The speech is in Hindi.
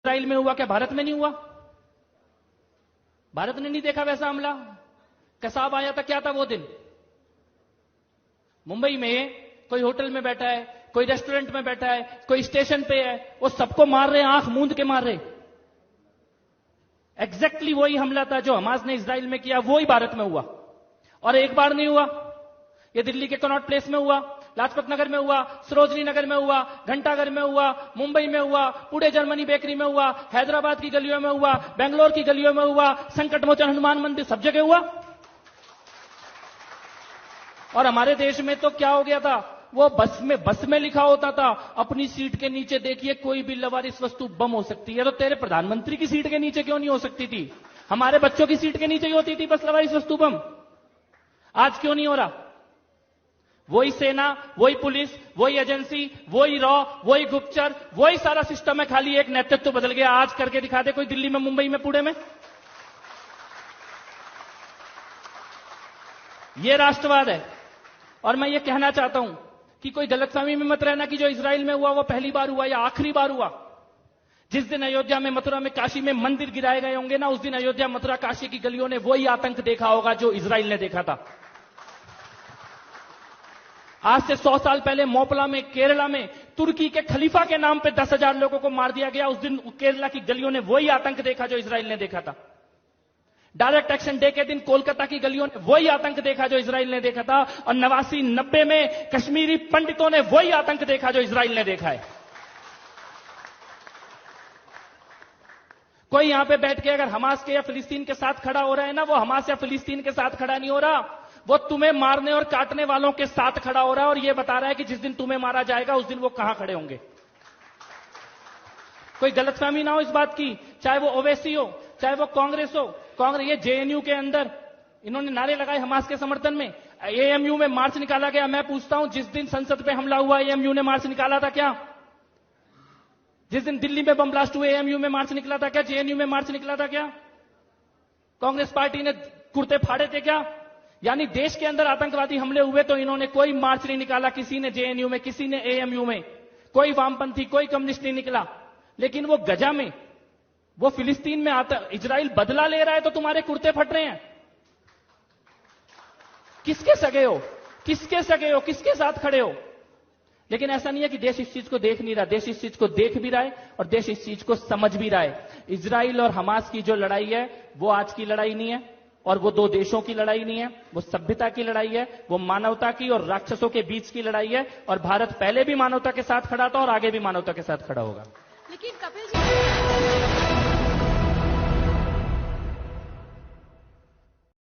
इस्राइल में हुआ, क्या भारत में नहीं हुआ? भारत ने नहीं देखा वैसा हमला? कसाब आया था, क्या था वो दिन? मुंबई में कोई होटल में बैठा है, कोई रेस्टोरेंट में बैठा है, कोई स्टेशन पे है, वो सबको मार रहे हैं, आंख मूंद के मार रहे। एग्जैक्टली वही हमला था जो हमास ने इस्राइल में किया, वही भारत में हुआ। और एक बार नहीं हुआ, ये दिल्ली के कनॉट प्लेस में हुआ, लाजपत नगर में हुआ, सरोजनी नगर में हुआ, घंटाघर में हुआ, मुंबई में हुआ, पुणे जर्मनी बेकरी में हुआ, हैदराबाद की गलियों में हुआ, बेंगलोर की गलियों में हुआ, संकट मोचन हनुमान मंदिर, सब जगह हुआ। और हमारे देश में तो क्या हो गया था, वो बस में लिखा होता था अपनी सीट के नीचे देखिए कोई भी लवारिस वस्तु बम हो सकती है। तो तेरे प्रधानमंत्री की सीट के नीचे क्यों नहीं हो सकती थी? हमारे बच्चों की सीट के नीचे ही होती थी बस लवारिस वस्तु बम। आज क्यों नहीं हो रहा? वही सेना, वही पुलिस, वही एजेंसी, वही रॉ, वही गुप्तचर, वही सारा सिस्टम है, खाली एक नेतृत्व बदल गया। आज करके दिखा दे कोई दिल्ली में, मुंबई में, पुणे में। ये राष्ट्रवाद है। और मैं ये कहना चाहता हूं कि कोई गलतफहमी में मत रहना कि जो इजराइल में हुआ वो पहली बार हुआ या आखिरी बार हुआ। जिस दिन अयोध्या में, मथुरा में, काशी में मंदिर गिराए गए होंगे ना, उस दिन अयोध्या, मथुरा, काशी की गलियों ने वही आतंक देखा होगा जो इजराइल ने देखा था। आज से 100 साल पहले मोपला में, केरला में, तुर्की के खलीफा के नाम पे 10,000 लोगों को मार दिया गया। उस दिन केरला की गलियों ने वही आतंक देखा जो इजराइल ने देखा था। डायरेक्ट एक्शन डे के दिन कोलकाता की गलियों ने वही आतंक देखा जो इजराइल ने देखा था। और 89-90 में कश्मीरी पंडितों ने वही आतंक देखा जो इजराइल ने देखा है। कोई यहां पे बैठ के अगर हमास के या फिलिस्तीन के साथ खड़ा हो रहा है ना, वो हमास या फिलिस्तीन के साथ खड़ा नहीं हो रहा, वो तुम्हें मारने और काटने वालों के साथ खड़ा हो रहा है। और ये बता रहा है कि जिस दिन तुम्हें मारा जाएगा उस दिन वो कहां खड़े होंगे। कोई गलतफहमी ना हो इस बात की, चाहे वो ओवैसी हो, चाहे वो कांग्रेस हो। कांग्रेस, ये जेएनयू के अंदर इन्होंने नारे लगाए हमास के समर्थन में, एएमयू में मार्च निकाला गया। मैं पूछता हूं, जिस दिन संसद पे हमला हुआ एएमयू ने मार्च निकाला था क्या? जिस दिन दिल्ली में बम ब्लास्ट हुए एएमयू में मार्च निकला था क्या? जेएनयू में मार्च निकला था क्या? कांग्रेस पार्टी ने कुर्ते फाड़े थे क्या? यानी देश के अंदर आतंकवादी हमले हुए तो इन्होंने कोई मार्च नहीं निकाला, किसी ने जेएनयू में, किसी ने एएमयू में, कोई वामपंथी, कोई कम्युनिस्ट नहीं निकला। लेकिन वो गजा में, वो फिलिस्तीन में आता, इजराइल बदला ले रहा है तो तुम्हारे कुर्ते फट रहे हैं। किसके सगे हो? किसके सगे हो? किसके साथ खड़े हो? लेकिन ऐसा नहीं है कि देश इस चीज को देख नहीं रहा। देश इस चीज को देख भी रहा है और देश इस चीज को समझ भी रहा है। इजराइल और हमास की जो लड़ाई है वो आज की लड़ाई नहीं है और वो दो देशों की लड़ाई नहीं है, वो सभ्यता की लड़ाई है, वो मानवता की और राक्षसों के बीच की लड़ाई है। और भारत पहले भी मानवता के साथ खड़ा था और आगे भी मानवता के साथ खड़ा होगा। लेकिन कपिल जी